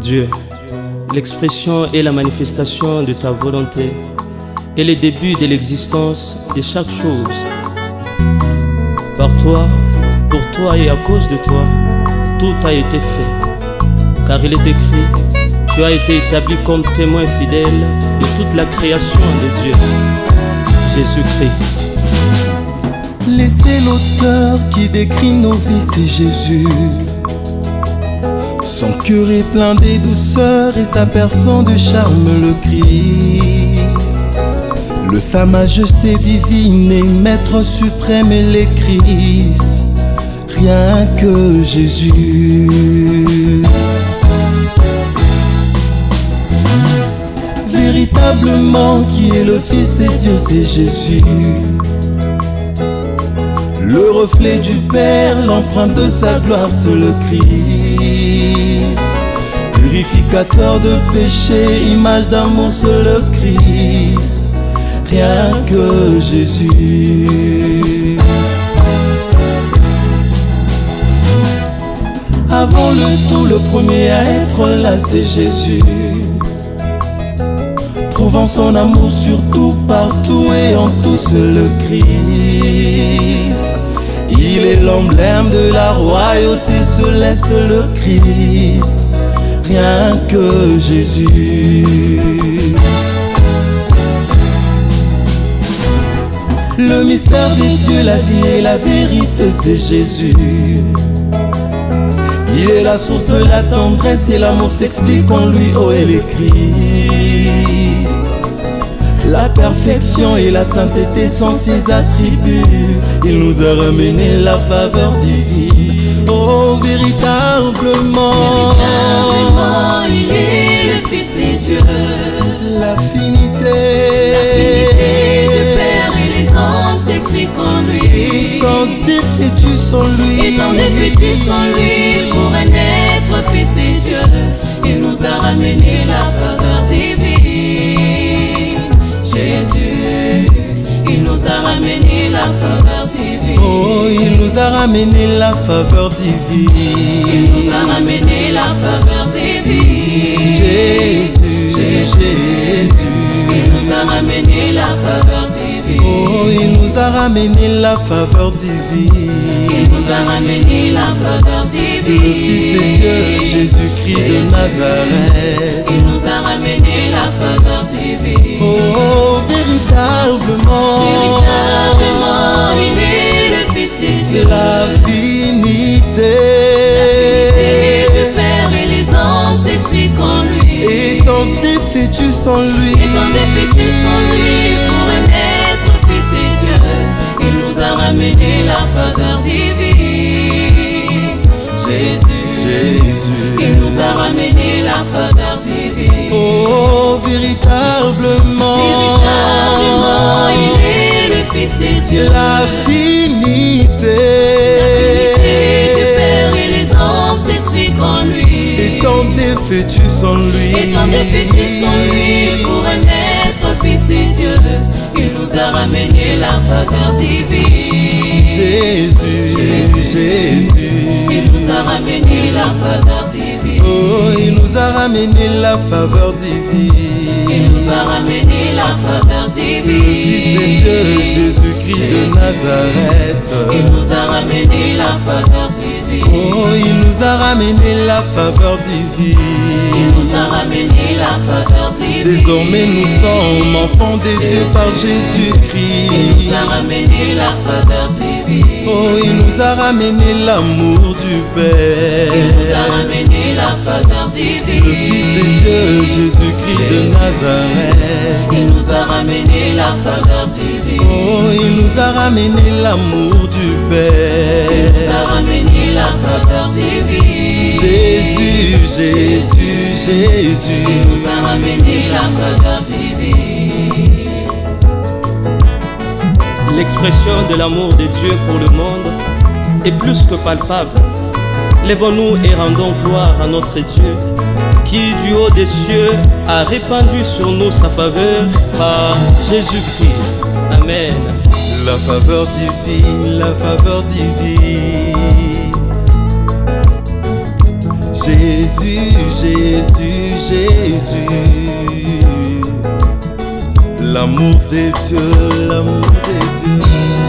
Dieu, l'expression et la manifestation de ta volonté est le début de l'existence de chaque chose. Par toi, pour toi et à cause de toi, tout a été fait. Car il est écrit, tu as été établi comme témoin fidèle de toute la création de Dieu, Jésus-Christ. Laissez l'auteur qui décrit nos vies, c'est Jésus. Son cœur est plein de douceur et sa personne de charme, le Christ. Le sa majesté divine et maître suprême et le Christ. Rien que Jésus. Véritablement, qui est le Fils de Dieu, c'est Jésus. Le reflet du Père, l'empreinte de sa gloire, c'est le Christ. Purificateur de péché, image d'amour, c'est le Christ. Rien que Jésus. Avant le tout, le premier à être là, c'est Jésus. Prouvant son amour surtout, partout et en tout, c'est le Christ. Il est l'emblème de la royauté céleste, le Christ. Rien que Jésus. Le mystère de Dieu, la vie et la vérité, c'est Jésus. Il est la source de la tendresse et l'amour s'explique en lui, oh et le Christ. La perfection et la sainteté sont ses attributs. Il nous a ramené la faveur divine. Oh, véritablement, il est le Fils des dieux. L'affinité du Père et les hommes s'expliquent en lui. Et tant défaitus sont lui. Et tant défaitus sont lui. Pour un être Fils des dieux, il nous a ramené la faveur divine. Jésus, il nous a ramené la faveur divine. Oh, il nous a ramené la faveur divine. Il nous a ramené la faveur divine. Jésus, Jésus, il nous a ramené la faveur divine. Oh, il nous a ramené la faveur divine. Il nous a ramené la faveur divine. Le Fils de Dieu, Jésus-Christ de Nazareth. Il nous a ramené la faveur divine. Oh, véritablement, il est le Fils des dieux. L'affinité du Père et les hommes s'expliquent en lui. Et tant défaitus sont lui. Et tant défaitus sont lui. Pour un être Fils des dieux, il nous a ramené la faveur divine. Jésus, Jésus, il nous a ramené la faveur divine. Oh, véritablement, il est le Fils des dieux. L'affinité du Père et les hommes s'expliquent en lui. Et tant défaitus sont lui. Et tant défaitus sont lui. Pour un être Fils des dieux, il nous a ramené la faveur divine. Jésus, Jésus, il nous a ramené la faveur divine. Oh, il nous a ramené la faveur divine. Il nous a ramené la faveur divine. Le Fils de Dieu, Jésus-Christ de Nazareth. Il nous a ramené la faveur divine. Oh, il nous a ramené la faveur divine. Il nous a ramené la faveur divine. Désormais nous sommes enfants de Dieu par Jésus-Christ. Il nous a ramené la faveur divine. Oh, il nous a ramené l'amour du Père. Il nous a ramené la faveur divine. Le Fils de Dieu, Jésus-Christ de Nazareth. Il nous a ramené la faveur divine. Oh, il nous a ramené l'amour du Père. Il nous a ramené la faveur divine. Jésus, Jésus, Jésus, il nous a ramené la faveur divine. L'expression de l'amour de Dieu pour le monde est plus que palpable. Lèvons-nous et rendons gloire à notre Dieu, qui du haut des cieux a répandu sur nous sa faveur par Jésus-Christ. Amen. La faveur divine, la faveur divine. Jésus, Jésus, Jésus, l'amour de Dieu, l'amour de Dieu.